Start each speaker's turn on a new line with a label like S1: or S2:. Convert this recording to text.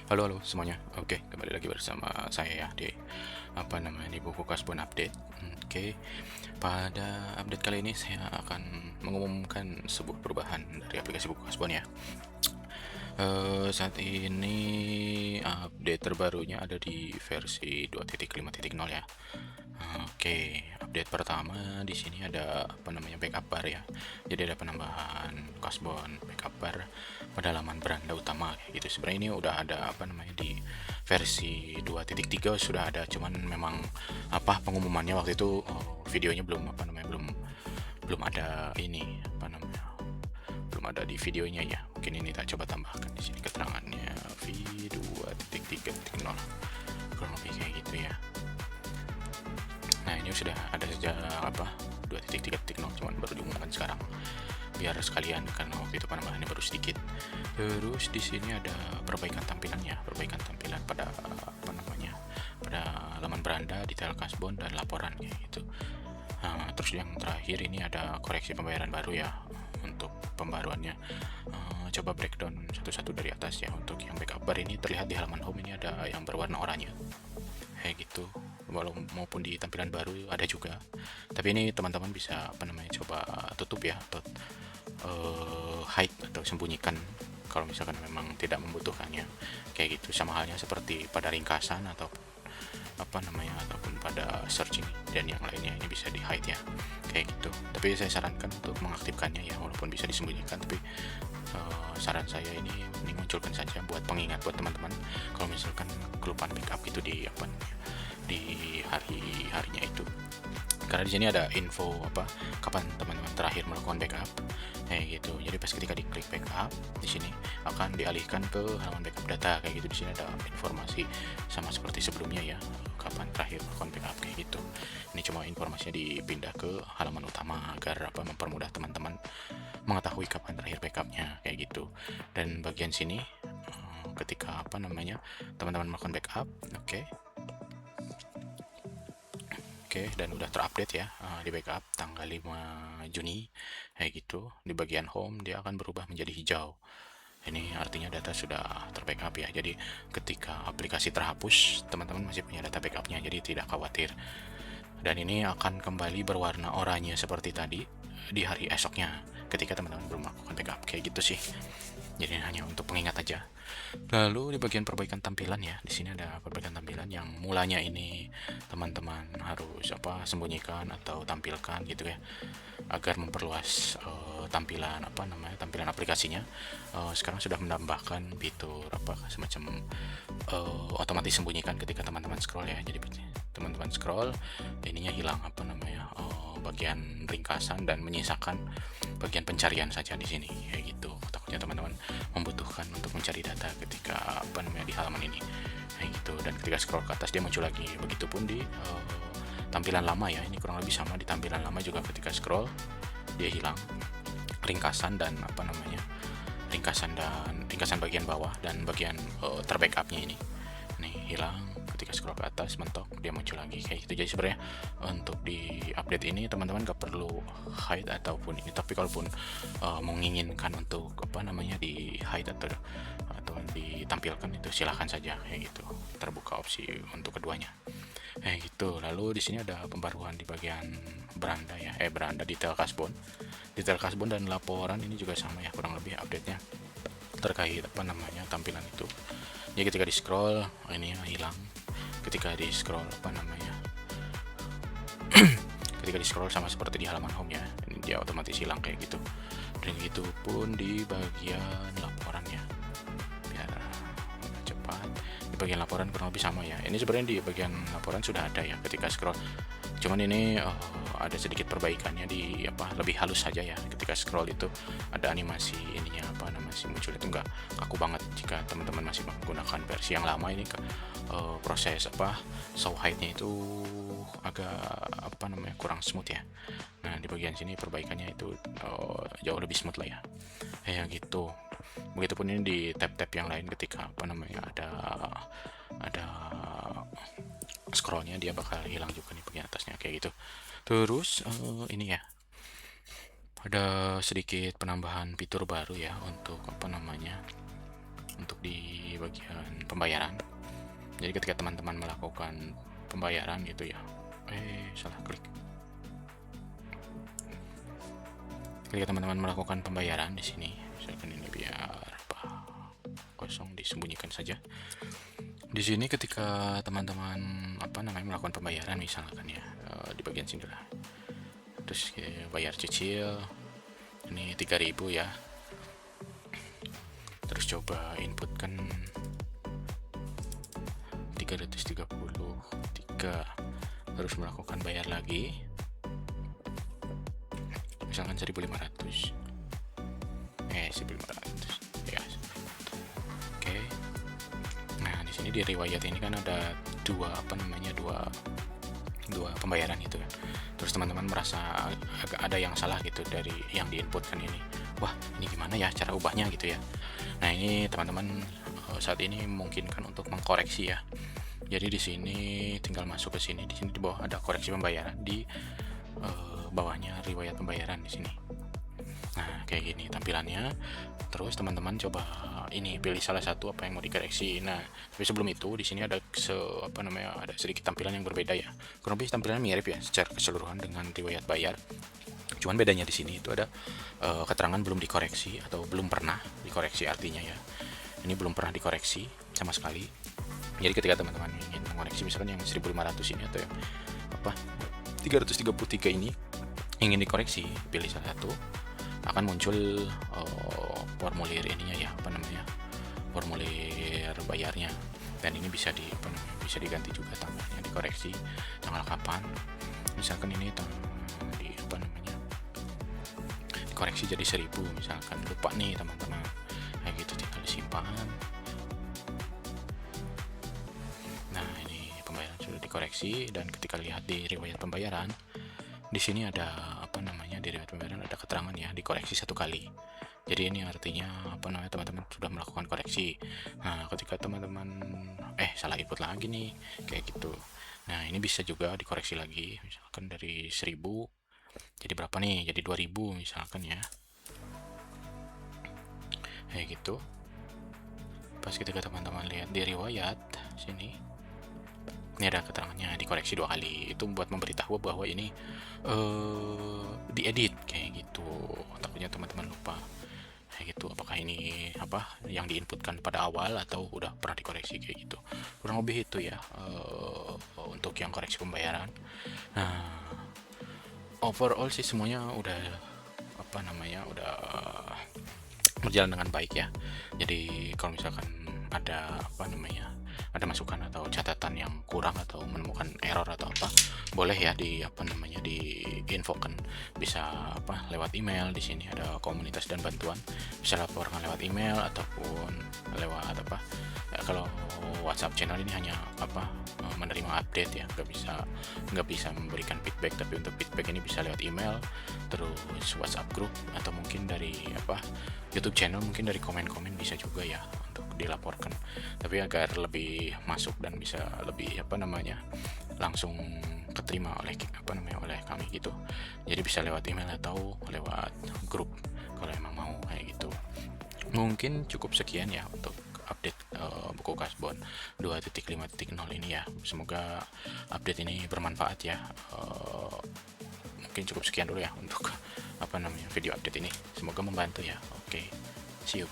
S1: Halo halo semuanya. Oke, kembali lagi bersama saya ya di di buku Kasbon Update. Oke, pada update kali ini saya akan mengumumkan sebuah perubahan dari aplikasi buku Kasbon ya. Saat ini update terbarunya ada di versi 2.5.0 ya. Oke, update pertama di sini ada backup bar ya. Jadi ada penambahan Kasbon backup bar pada halaman beranda utama kayak gitu. Sebenarnya ini udah ada di versi 2.3 sudah ada, cuman memang pengumumannya waktu itu videonya belum belum ada belum ada di videonya ya. Mungkin ini tak coba tambahkan di sini keterangannya V2.3.0 kurang lebih kayak gitu ya. Nah, ini sudah ada sejak 2.3.0, cuman baru diumumkan sekarang biar sekalian karena waktu itu penambahannya baru sedikit. Terus di sini ada perbaikan tampilannya, perbaikan tampilan pada pada halaman beranda, detail kasbon dan laporan kayak gitu. Nah, terus yang terakhir ini ada koreksi pembayaran baru ya untuk pembaruannya. Coba breakdown satu-satu dari atas ya. Untuk yang backup bar ini terlihat di halaman home ini ada yang berwarna oranye kayak gitu, maupun di tampilan baru ada juga, tapi ini teman-teman bisa coba tutup ya, atau hide atau sembunyikan kalau misalkan memang tidak membutuhkannya kayak gitu. Sama halnya seperti pada ringkasan atau ataupun pada searching dan yang lainnya, ini bisa di hide ya kayak gitu. Tapi saya sarankan untuk mengaktifkannya ya, walaupun bisa disembunyikan, tapi saran saya ini munculkan saja buat pengingat buat teman-teman kalau misalkan kelupaan backup itu di hari-harinya itu. Karena di sini ada info kapan teman-teman terakhir melakukan backup kayak gitu. Jadi pas ketika diklik backup di sini akan dialihkan ke halaman backup data kayak gitu. Di sini ada informasi sama seperti sebelumnya ya, kapan terakhir melakukan backup kayak gitu. Ini cuma informasinya dipindah ke halaman utama agar mempermudah teman-teman mengetahui kapan terakhir backupnya kayak gitu. Dan bagian sini ketika teman-teman melakukan backup, Oke, dan udah terupdate ya, di backup tanggal 5 Juni kayak gitu. Di bagian home dia akan berubah menjadi hijau. Ini artinya data sudah terbackup ya. Jadi ketika aplikasi terhapus, teman-teman masih punya data backupnya, jadi tidak khawatir. Dan ini akan kembali berwarna oranye seperti tadi di hari esoknya ketika teman-teman belum melakukan backup kayak gitu sih. Jadi hanya untuk pengingat aja. Lalu di bagian perbaikan tampilan ya, di sini ada perbaikan tampilan yang mulanya ini teman-teman harus sembunyikan atau tampilkan gitu ya, agar memperluas tampilan aplikasinya. Sekarang sudah menambahkan fitur semacam otomatis sembunyikan ketika teman-teman scroll ya. Jadi teman-teman scroll, ininya hilang bagian ringkasan dan menyisakan bagian pencarian saja di sini kayak gitu. Takutnya teman-teman membutuhkan untuk mencari data ketika di halaman ini kayak gitu. Dan ketika scroll ke atas dia muncul lagi. Begitupun di tampilan lama ya, ini kurang lebih sama. Di tampilan lama juga ketika scroll dia hilang ringkasan dan ringkasan bagian bawah dan bagian terbackupnya ini hilang. Ketika scroll ke atas mentok dia muncul lagi kayak gitu. Jadi sebenarnya untuk di update ini teman-teman gak perlu hide ataupun ini, tapi kalaupun menginginkan untuk di hide atau ditampilkan itu silahkan saja kayak gitu, terbuka opsi untuk keduanya kayak gitu. Lalu di sini ada pembaruan di bagian beranda ya, beranda detail kasbon dan laporan ini juga sama ya, kurang lebih update-nya terkait tampilan itu. Jadi ketika di scroll ini hilang, ketika di scroll ketika di scroll sama seperti di halaman home ya, ini dia otomatis hilang kayak gitu. Dan gitu pun di bagian laporan ya, biar cepat. Di bagian laporan kurang lebih sama ya. Ini sebenarnya di bagian laporan sudah ada ya ketika scroll, cuman ini ada sedikit perbaikannya di lebih halus saja ya. Ketika scroll itu ada animasi ininya muncul itu enggak kaku banget. Jika teman-teman masih menggunakan versi yang lama ini proses show height-nya itu agak kurang smooth ya. Nah, di bagian sini perbaikannya itu jauh lebih smooth lah ya kayak gitu. Begitupun ini di tab-tab yang lain, ketika ada scrollnya dia bakal hilang juga nih bagian atasnya kayak gitu. Terus ini ya, ada sedikit penambahan fitur baru ya untuk untuk di di bagian pembayaran. Jadi ketika teman-teman melakukan pembayaran gitu ya, salah klik. Ketika teman-teman melakukan pembayaran di sini, misalkan ini biar kosong disembunyikan saja. Di sini ketika teman-teman melakukan pembayaran misalkan ya, di bagian sini lah. Terus bayar cicil ini 3.000 ya. Terus coba inputkan 333, terus melakukan bayar lagi misalkan 1.500 ya. Oke. Nah di sini di riwayat ini kan ada dua pembayaran itu kan. Terus teman-teman merasa agak ada yang salah gitu dari yang diinputkan ini. Wah, ini gimana ya cara ubahnya gitu ya. Nah, ini teman-teman saat ini memungkinkan untuk mengkoreksi ya. Jadi di sini tinggal masuk ke sini. Di sini di bawah ada koreksi pembayaran, di bawahnya riwayat pembayaran di sini. Nah, kayak gini tampilannya. Terus teman-teman coba ini pilih salah satu apa yang mau dikoreksi. Nah, tapi sebelum itu di sini ada ada sedikit tampilan yang berbeda ya. Kurang lebih tampilannya mirip ya secara keseluruhan dengan riwayat bayar. Cuman bedanya di sini itu ada keterangan belum dikoreksi atau belum pernah dikoreksi artinya ya. Ini belum pernah dikoreksi sama sekali. Jadi ketika teman-teman ingin mengoreksi misalkan yang 1.500 ini atau yang 333 ini ingin dikoreksi, pilih salah satu, akan muncul formulir ininya ya, formulir bayarnya. Dan ini bisa diganti juga tanggalnya, dikoreksi tanggal kapan. Misalkan ini dikoreksi jadi 1.000 misalkan, lupa nih teman-teman, kayak gitu tinggal disimpan. Nah ini pembayaran sudah dikoreksi, dan ketika lihat di riwayat pembayaran di sini ada di riwayat pembayaran ada keterangan ya dikoreksi 1 kali. Jadi ini artinya teman-teman sudah melakukan koreksi. Nah ketika teman-teman salah input lagi nih kayak gitu. Nah ini bisa juga dikoreksi lagi, misalkan dari 1.000 jadi berapa nih, jadi 2.000 misalkan ya, kayak gitu. Pas ketika teman-teman lihat di riwayat sini, ini ada keterangannya dikoreksi 2 kali. Itu buat memberitahu bahwa ini diedit kayak gitu. Takutnya teman-teman lupa kayak gitu, apakah ini yang diinputkan pada awal atau udah pernah dikoreksi kayak gitu. Kurang lebih itu ya untuk yang koreksi pembayaran. Nah overall sih semuanya udah udah berjalan dengan baik ya. Jadi kalau misalkan ada ada masukan atau catatan yang kurang atau menemukan error atau boleh ya diinfokan, bisa lewat email. Di sini ada komunitas dan bantuan, bisa laporkan lewat email ataupun lewat kalau WhatsApp channel ini hanya menerima update ya, nggak bisa memberikan feedback. Tapi untuk feedback ini bisa lewat email, terus WhatsApp group, atau mungkin dari YouTube channel, mungkin dari komen-komen bisa juga ya untuk dilaporkan. Tapi agar lebih masuk dan bisa lebih langsung keterima oleh oleh kami gitu, jadi bisa lewat email atau lewat grup kalau emang mau kayak gitu. Mungkin cukup sekian ya untuk update buku Kasbon 2.5.0 ini ya. Semoga update ini bermanfaat ya. Mungkin cukup sekian dulu ya untuk video update ini. Semoga membantu ya. Oke, see you.